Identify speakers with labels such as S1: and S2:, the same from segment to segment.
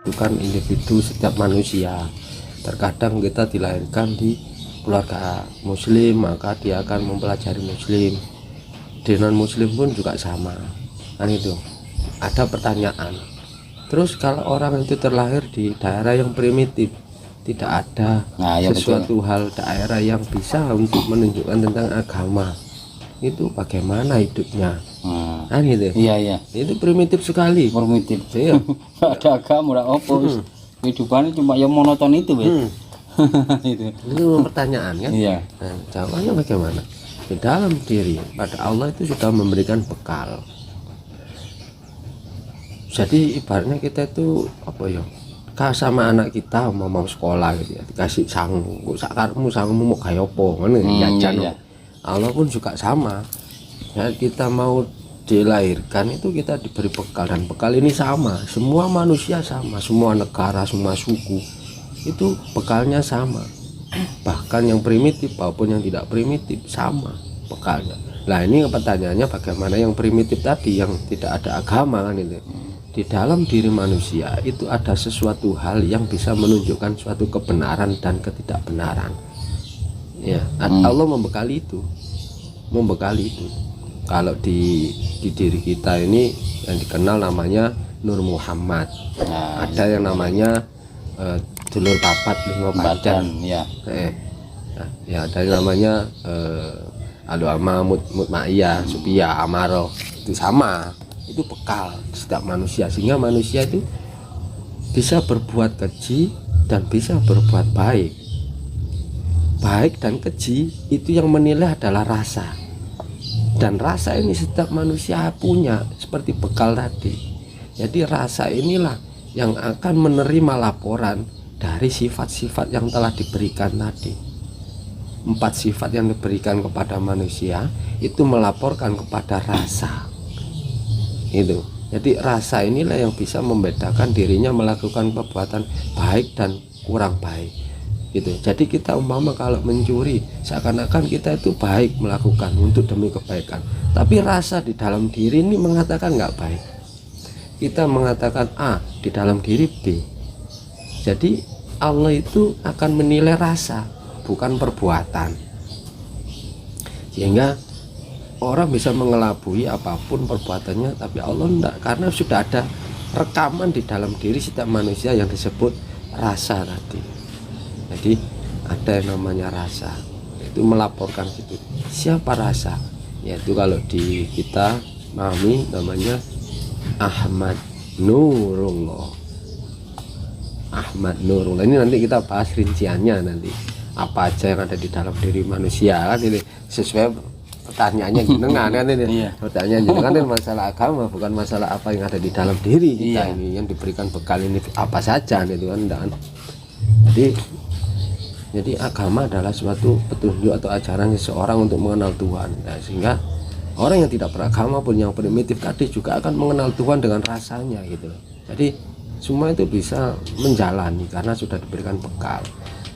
S1: itu kan individu setiap manusia. Terkadang kita dilahirkan di keluarga muslim, maka dia akan mempelajari muslim. Di non muslim pun juga sama kan. Itu ada pertanyaan, terus kalau orang itu terlahir di daerah yang primitif, tidak ada sesuatu hal daerah yang bisa untuk menunjukkan tentang agama, itu bagaimana hidupnya? Kan gitu.
S2: Iya.
S1: Itu primitif sekali.
S2: Primitif.
S1: Iya.
S2: Ada agama ora opo. Kehidupannya cuma yang monoton itu, Itu
S1: pertanyaan kan.
S2: Iya.
S1: Nah, jawabannya bagaimana? Di dalam diri pada Allah itu sudah memberikan bekal. Jadi ibaratnya kita itu apa ya? Sama anak kita mau sekolah gitu ya, dikasih sangu, kok sakarmu sangmu mau kayak apa ngono jajan.
S2: Iya.
S1: Allah pun juga sama. Ya, kita mau dilahirkan itu kita diberi bekal, dan bekal ini sama, semua manusia sama, semua negara, semua suku itu bekalnya sama, bahkan yang primitif maupun yang tidak primitif sama bekalnya. Nah ini pertanyaannya, bagaimana yang primitif tadi yang tidak ada agama kan itu, di dalam diri manusia itu ada sesuatu hal yang bisa menunjukkan suatu kebenaran dan ketidakbenaran ya. Allah membekali itu. Kalau di diri kita ini yang dikenal namanya Nur Muhammad. Ada yang namanya dulur papat lima badan
S2: ya.
S1: Ya ada yang namanya Al-Ama, Mutmaiyah, Supiyah, Amaro. Itu sama, itu bekal setiap manusia, sehingga manusia itu bisa berbuat keji dan bisa berbuat baik. Baik dan keji itu yang menilai adalah rasa. Dan rasa ini setiap manusia punya seperti bekal tadi. Jadi rasa inilah yang akan menerima laporan dari sifat-sifat yang telah diberikan tadi. 4 sifat yang diberikan kepada manusia itu melaporkan kepada rasa. Itu. Jadi rasa inilah yang bisa membedakan dirinya melakukan perbuatan baik dan kurang baik. Gitu. Jadi kita umpama kalau mencuri, seakan-akan kita itu baik melakukan untuk demi kebaikan, tapi rasa di dalam diri ini mengatakan nggak baik. Kita mengatakan A, di dalam diri B. Jadi Allah itu akan menilai rasa, bukan perbuatan. Sehingga orang bisa mengelabui apapun perbuatannya, tapi Allah enggak, karena sudah ada rekaman di dalam diri setiap manusia yang disebut rasa tadi. Jadi ada yang namanya rasa, itu melaporkan gitu. Siapa rasa? Yaitu kalau di kita memahami namanya Ahmad Nurullah. Ahmad Nurullah ini nanti kita bahas rinciannya nanti, apa aja yang ada di dalam diri manusia kan ini sesuai pertanyaannya jenengan kan ini. Pertanyaan jenengan kan masalah agama, bukan masalah apa yang ada di dalam diri kita ini yang diberikan bekal ini apa saja itu kan. Jadi agama adalah suatu petunjuk atau ajaran seseorang untuk mengenal Tuhan. Nah, sehingga orang yang tidak beragama pun, yang primitif tadi, juga akan mengenal Tuhan dengan rasanya gitu. Jadi semua itu bisa menjalani karena sudah diberikan bekal.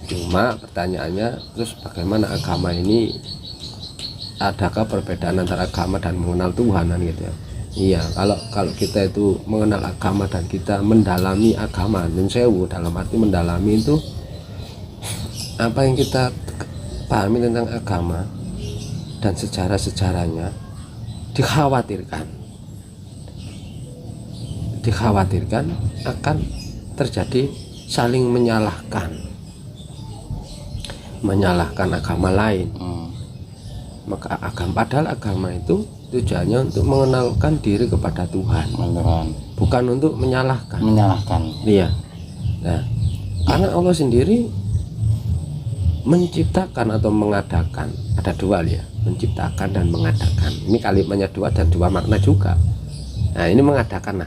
S1: Cuma pertanyaannya, terus bagaimana agama ini, adakah perbedaan antara agama dan mengenal Tuhan kan gitu ya? Iya, kalau kita itu mengenal agama dan kita mendalami agama, dan sewu dalam arti mendalami itu apa yang kita pahami tentang agama dan sejarah-sejarahnya, dikhawatirkan akan terjadi saling menyalahkan agama lain. Maka padahal agama itu tujuannya untuk mengenalkan diri kepada Tuhan, bukan untuk menyalahkan. Iya. Nah, karena Allah sendiri menciptakan atau mengadakan, ada dua ya, menciptakan dan mengadakan. Ini kalimatnya dua dan dua makna juga. Nah ini mengadakan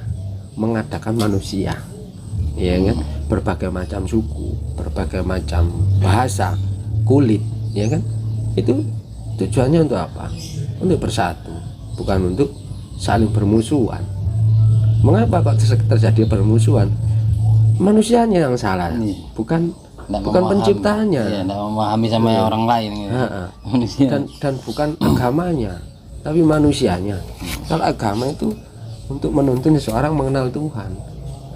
S1: manusia, ya kan, berbagai macam suku, berbagai macam bahasa, kulit, ya kan. Itu tujuannya untuk apa? Untuk bersatu, bukan untuk saling bermusuhan. Mengapa kok terjadi permusuhan? Manusianya yang salah, bukan penciptanya.
S2: Tidak memahami sama orang lain gitu.
S1: Dan bukan agamanya, tapi manusianya. Kalau agama itu untuk menuntun seseorang mengenal Tuhan.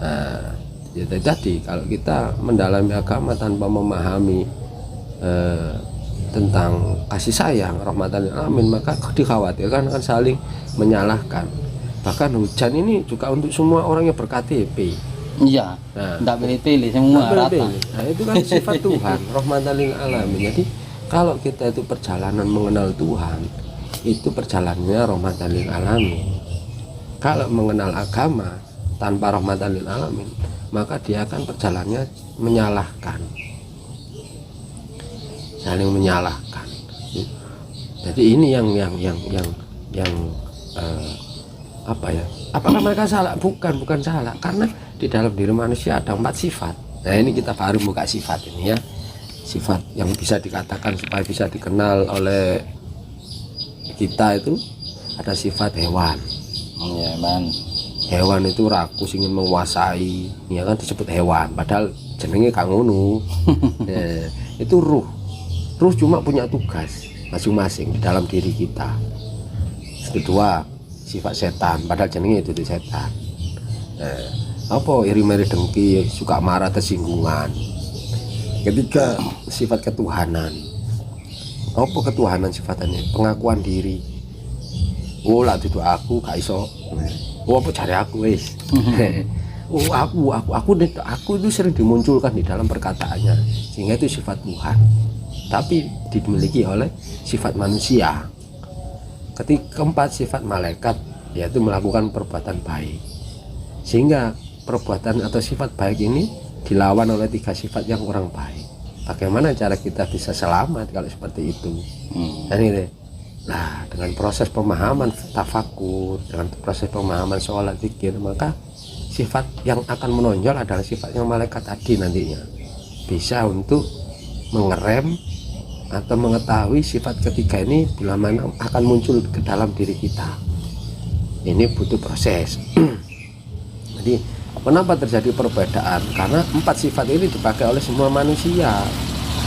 S1: Nah, Ya tadi kalau kita mendalami agama tanpa memahami tentang kasih sayang rahmatan lil alamin, maka dikhawatirkan akan saling menyalahkan. Bahkan hujan ini juga untuk semua orang yang ber-KTP.
S2: Iya,
S1: Nah,
S2: enggak pilih-pilih semua
S1: nggak
S2: rata.
S1: pilih. Nah, itu kan sifat Tuhan rahmatan lil alamin. Jadi kalau kita itu perjalanan mengenal Tuhan, itu perjalanannya rahmatan lil alamin. Kalau mengenal agama tanpa rahmatan lil alamin, maka dia akan perjalanannya menyalahkan, saling menyalahkan. Jadi ini yang apa ya? Apakah mereka salah? Bukan salah, karena di dalam diri manusia ada 4 sifat. Nah, ini kita baru buka sifat ini ya. Sifat yang bisa dikatakan supaya bisa dikenal oleh kita itu ada sifat hewan.
S2: Iya, Bang.
S1: Hewan itu rakus ingin menguasai, ya kan disebut hewan. Padahal jenenge gak ngono. Nah, itu ruh. Ruh cuma punya tugas masing-masing di dalam diri kita. Kedua, sifat setan. Padahal jenenge itu setan. Nah, apa iri-meri dengki, suka marah, tersinggungan. Ketiga, sifat ketuhanan. Apa ketuhanan sifatnya? Pengakuan diri. Oh lah itu aku gak iso. Oh apa cari aku wis. Oh aku itu sering dimunculkan di dalam perkataannya, sehingga itu sifat Tuhan. Tapi dimiliki oleh sifat manusia. Keempat, sifat malaikat, yaitu melakukan perbuatan baik. Sehingga perbuatan atau sifat baik ini dilawan oleh 3 sifat yang kurang baik. Bagaimana cara kita bisa selamat kalau seperti itu? Dan ini, nah dengan proses pemahaman tafakur, dengan proses pemahaman sholat zikir, maka sifat yang akan menonjol adalah sifat yang malaikat tadi nantinya bisa untuk mengerem atau mengetahui sifat ketiga ini bila mana akan muncul ke dalam diri kita. Ini butuh proses. Jadi kenapa terjadi perbedaan? Karena 4 sifat ini dipakai oleh semua manusia,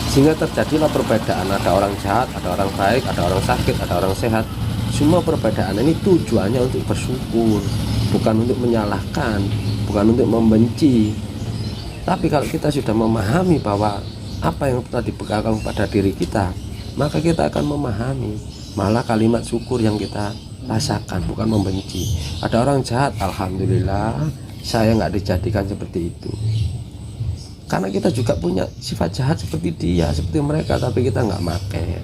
S1: sehingga terjadilah perbedaan. Ada orang jahat, ada orang baik, ada orang sakit, ada orang sehat. Semua perbedaan ini tujuannya untuk bersyukur, bukan untuk menyalahkan, bukan untuk membenci. Tapi kalau kita sudah memahami bahwa apa yang telah dibekalkan pada diri kita, maka kita akan memahami malah kalimat syukur yang kita rasakan, bukan membenci. Ada orang jahat, alhamdulillah saya nggak dijadikan seperti itu, karena kita juga punya sifat jahat seperti dia, seperti mereka, tapi kita nggak pakai.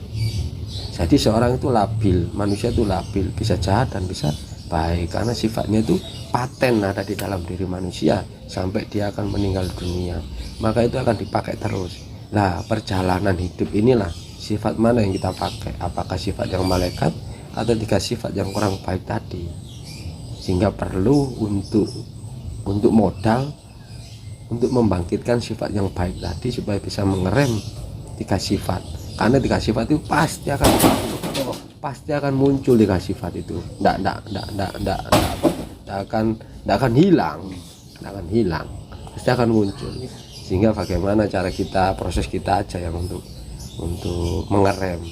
S1: Jadi seorang itu labil, manusia itu labil, bisa jahat dan bisa baik, karena sifatnya itu paten ada di dalam diri manusia sampai dia akan meninggal dunia, maka itu akan dipakai terus. Nah, perjalanan hidup inilah sifat mana yang kita pakai, apakah sifat yang malaikat atau 3 sifat yang kurang baik tadi. Sehingga perlu untuk modal untuk membangkitkan sifat yang baik tadi supaya bisa mengerem 3 sifat. Karena 3 sifat itu pasti akan muncul 3 sifat itu. Nggak akan hilang, pasti akan muncul. Sehingga bagaimana cara kita, proses kita aja yang untuk mengerem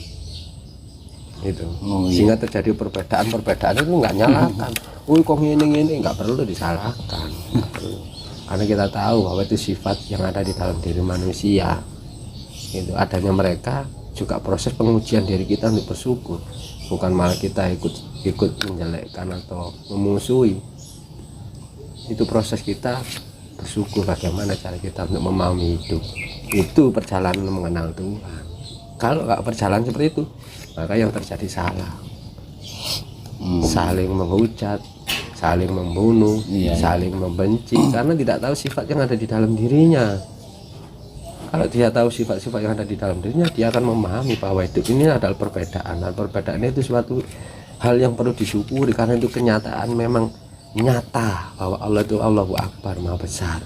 S1: itu. Sehingga terjadi perbedaan itu nggak nyalakan. Kok ini nggak perlu disalahkan, nggak perlu. Karena kita tahu bahwa itu sifat yang ada di dalam diri manusia. Itu adanya mereka juga proses pengujian diri kita untuk bersyukur, bukan malah kita ikut menjelekkan atau memusuhi. Itu proses kita bersyukur, bagaimana cara kita untuk memahami hidup. Itu perjalanan mengenal Tuhan. Kalau nggak perjalanan seperti itu, maka yang terjadi salah, saling menghujat, saling membunuh, saling membenci, karena tidak tahu sifat yang ada di dalam dirinya. Kalau dia tahu sifat-sifat yang ada di dalam dirinya, dia akan memahami bahwa hidup ini adalah perbedaan, dan perbedaan itu suatu hal yang perlu disyukuri, karena itu kenyataan memang nyata bahwa Allah itu Allahu Akbar, Maha Besar.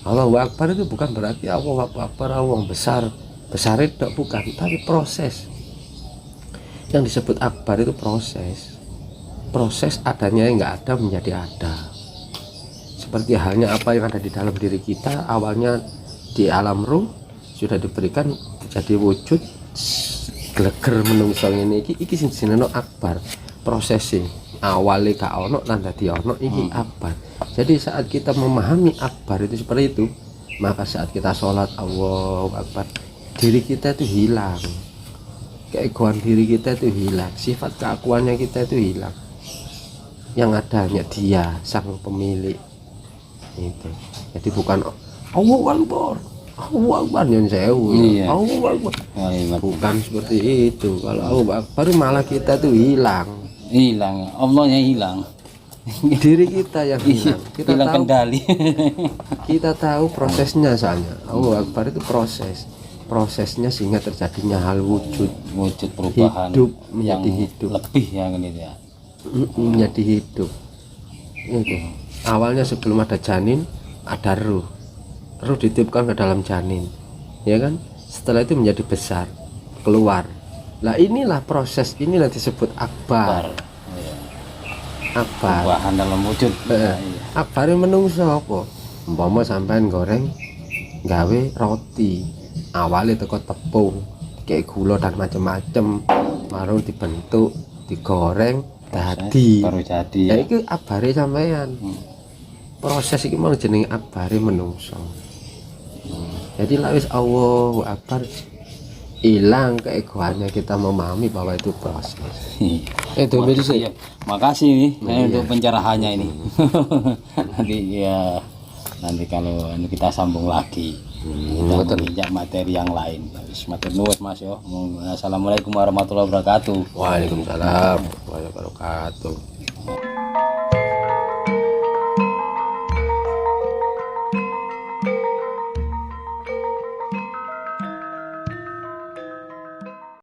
S1: Allahu Akbar itu bukan berarti Allahu Akbar, Allah besar itu bukan, tapi proses. Yang disebut akbar itu proses adanya yang nggak ada menjadi ada. Seperti halnya apa yang ada di dalam diri kita, awalnya di alam ruh sudah diberikan jadi wujud geleger menungso ngene iki sing jenenge akbar. Prosesnya awalnya gak ono lan dadi ono iki akbar. Jadi saat kita memahami akbar itu seperti itu, maka saat kita sholat Allahu Akbar, diri kita itu hilang, keegoan diri kita itu hilang, sifat keakuannya kita itu hilang. Yang ada hanya dia sang pemilik itu. Jadi bukan Allahu Akbar, Allahu Akbar yang sewu,
S2: Iya.
S1: Allahu Akbar.
S2: Kalimat
S1: Bukan seperti itu. Kalau Allahu Akbar malah kita tuh hilang,
S2: hilang, Allahnya hilang.
S1: diri kita yang hilang. Kita
S2: Hilang
S1: tahu,
S2: kendali.
S1: kita tahu prosesnya, soalnya Allahu Akbar itu prosesnya sehingga terjadinya hal wujud,
S2: Wujud perubahan
S1: hidup
S2: yang
S1: menjadi hidup,
S2: lebih yang ini ya.
S1: menjadi hidup. Itu awalnya sebelum ada janin ada ruh ditiupkan ke dalam janin, ya kan. Setelah itu menjadi besar, keluar. Lah inilah proses, inilah disebut akbar.
S2: Iya.
S1: Akbar.
S2: Perubahan dalam wujud.
S1: Heeh.
S2: Iya.
S1: Akbare menungso apa? Umpama sampean goreng gawe roti, awalnya teko tepung, kayak gula dan macam-macam, baru dibentuk, digoreng, dadi.
S2: Baru jadi
S1: Ya
S2: ya.
S1: itu akbare sampean. Proses iki mau jenenge akbare menungso. Jadi lah wis Allahu Akbar, hilang keegoannya, kita memahami bahwa itu proses. Itu bisa.
S2: Iya. Makasih nih untuk pencerahannya ini. Nanti ya, nanti kalau ini kita sambung lagi. Kita menginjak materi yang lain. Materi nuwes Mas yo. Assalamualaikum warahmatullahi wabarakatuh.
S1: Waalaikumsalam warahmatullahi wabarakatuh.